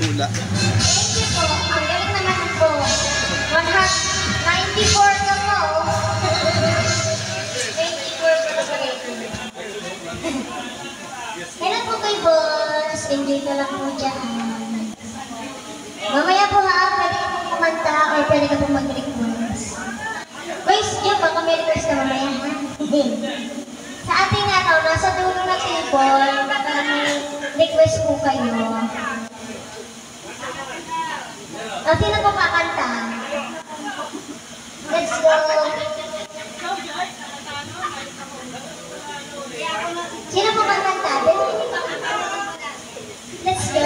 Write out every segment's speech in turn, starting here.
hula. Thank you po. Ang galing naman po. 94 na po. 94 po na po. Kailan po kay boss? Enjoy ka lang po dyan. Mamaya po ha, pwede ka pong kumanta o pwede ka pong mag-request. Guys, yun, baka may request ka mamaya ha. Sa ating nasa dulo na table, baka may request po kayo. O, sino po kakanta? Let's go! Sino po kakanta? Let's go!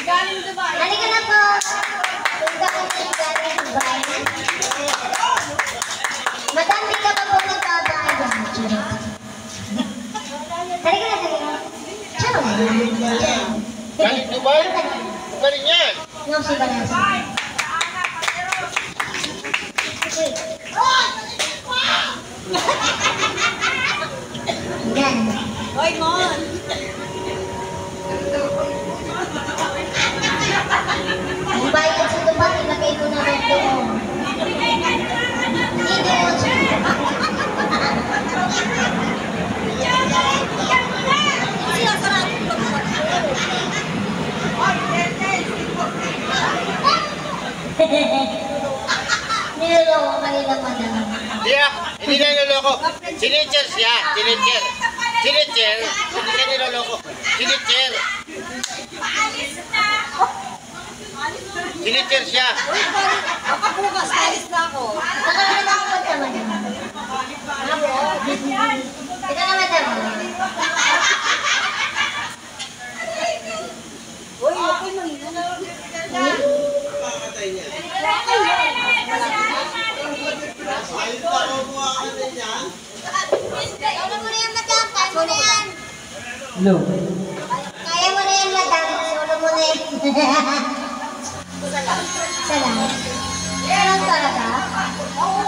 Galing Dubai! Halika na po! Galing Dubai! Madam, di ka pa po nagbabayad. Halika na, halika. Ciao! Galing Dubai? Galing yan! No, si Vanessa. Yan. Hoy, Mon! Ang bayad sa Dubai, ilagay ko na rin doon. Hindi mo siya. Niloloko kayo lang, madam. Hindi na niloloko. Sinitcher siya. Sinitcher. Sinitcher. Hindi na niloloko. Sinitcher. Sinitcher siya. Baka bukas, alis na ako. Nakakala na ako punta, madam. Ito na, madam. Uy, okay mo yun. Kaya mo na yan, madam. Kaya mo na yan. Hello. Kaya mo na yan, madam. Solo mo na yan. Salamat. Ganun talaga? Oo.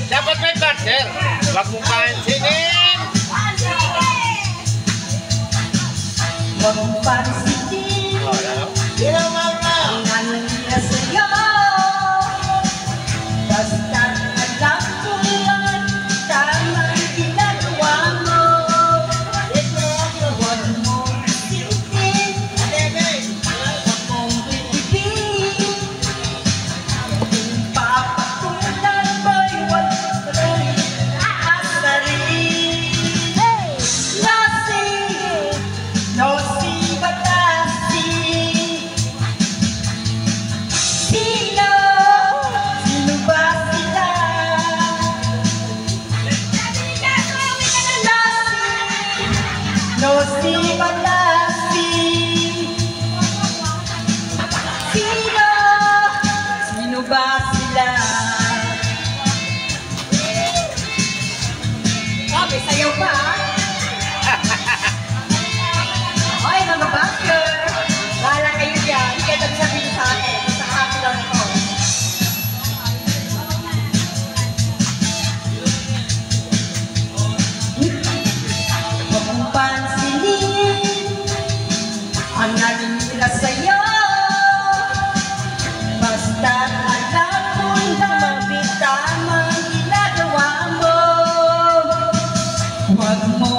Dapat may partner. Huwag mong pansinin. Huwag mong pansinin. Ang ano nila sa'yo. Basta alam ko lang tamang ginagawa mo. Huwag mong isipin. Huwag mong bibigin. Kung papatulan mo'y huwag mo'y aasarin. Nosy batasi. Sino ba sila? Nosy batasi. Sino ba sila? May sayaw pa. Hoy, mga banker! Bahala kayo dyan. Hindi kayo nagsabihin sa akin. Sa akin lang ito. Huwag mong pansinin ang naging nila sa'yo. Basta alam mo lang tamang ginagawa mo. Huwag mo